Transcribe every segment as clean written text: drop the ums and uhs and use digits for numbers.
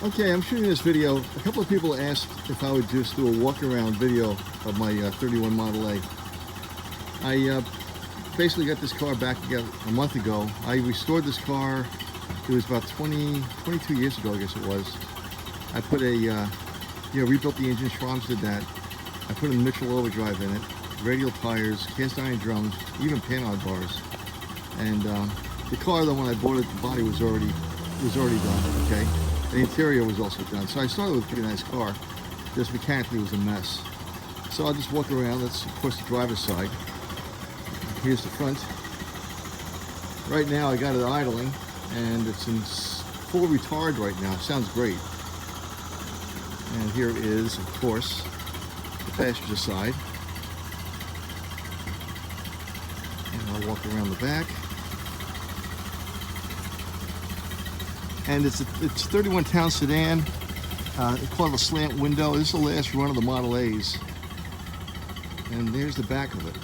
Okay, I'm shooting this video. A couple of people asked if I would just do a walk around video of my 31 Model A. I basically got this car back again a month ago. I restored this car. It was about 22 years ago, I guess it was. I put a, rebuilt the engine. Schramm's did that. I put a Mitchell overdrive in it, radial tires, cast iron drums, even panhard bars. And the car, though, when I bought it, the body was already done. Okay. The interior was also done. So I started with a pretty nice car. Just mechanically it was a mess. So I'll just walk around. That's of course the driver's side. Here's the front. Right now I got it idling and it's in full retard right now. Sounds great. And here is, of course, the passenger side. And I'll walk around the back. And it's 31 town sedan. They call it a slant window. This is the last run of the Model A's. And there's the back of it.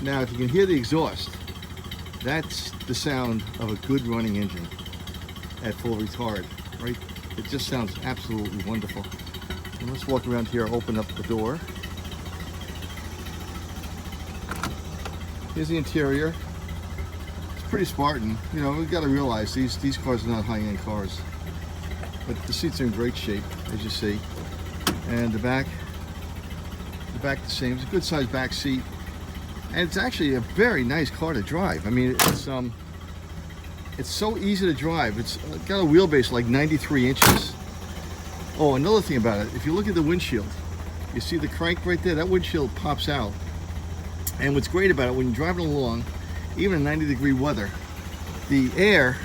Now, if you can hear the exhaust, that's the sound of a good running engine at full retard, right? It just sounds absolutely wonderful. And let's walk around here, open up the door. Here's the interior. Pretty Spartan. You know, we've got to realize these cars are not high-end cars, but the seats are in great shape, as you see. And the back the same. It's a good sized back seat, and it's actually a very nice car to drive. I mean, it's so easy to drive. It's got a wheelbase like 93 inches. Oh, another thing about it, if you look at the windshield, you see the crank right there. That windshield pops out, and what's great about it, when you're driving along, even in 90-degree weather, the air,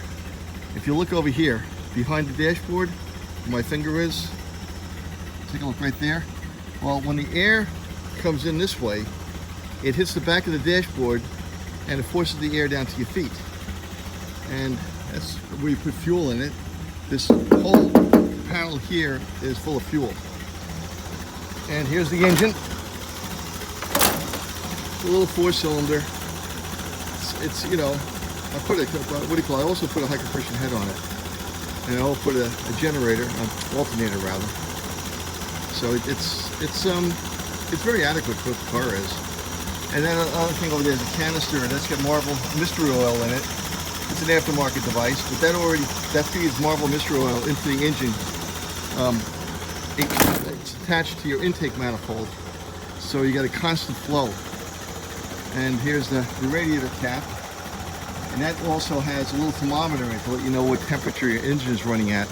if you look over here behind the dashboard where my finger is, take a look right there. Well, when the air comes in this way, it hits the back of the dashboard and it forces the air down to your feet. And that's where you put fuel in it. This whole panel here is full of fuel. And here's the engine. It's a little 4-cylinder. It's, you know, I put a, what do you call it? I also put a high compression head on it. And I'll put a generator, an alternator rather. So it's very adequate for what the car is. And then another thing over there is a canister, that's got Marvel mystery oil in it. It's an aftermarket device, but that feeds Marvel mystery oil into the engine. It's attached to your intake manifold, so you got a constant flow. And here's the radiator cap, and that also has a little thermometer in it to let you know what temperature your engine is running at.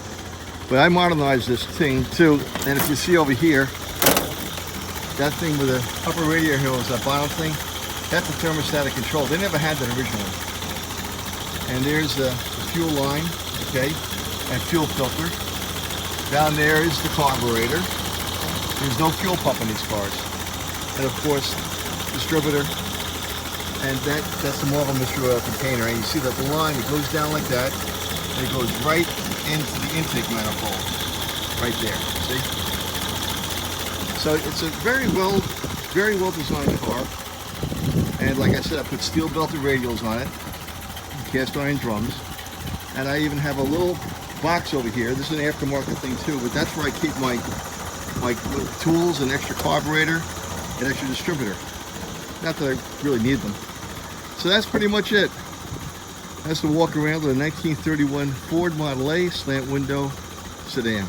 But I modernized this thing too, and if you see over here, that thing with the upper radiator hose, that bottom thing, that's the thermostatic control. They never had that originally. And there's the fuel line, okay, and fuel filter. Down there is the carburetor. There's no fuel pump in these cars. And of course, distributor. And that's the Marvel mystery oil container. And you see that the line, it goes down like that, and it goes right into the intake manifold, right there. See? So it's a very well designed car. And like I said, I put steel belted radials on it, cast iron drums, and I even have a little box over here. This is an aftermarket thing too, but that's where I keep my tools, an extra carburetor, an extra distributor. Not that I really need them. So that's pretty much it. That's the walk around with a 1931 Ford Model A slant window sedan.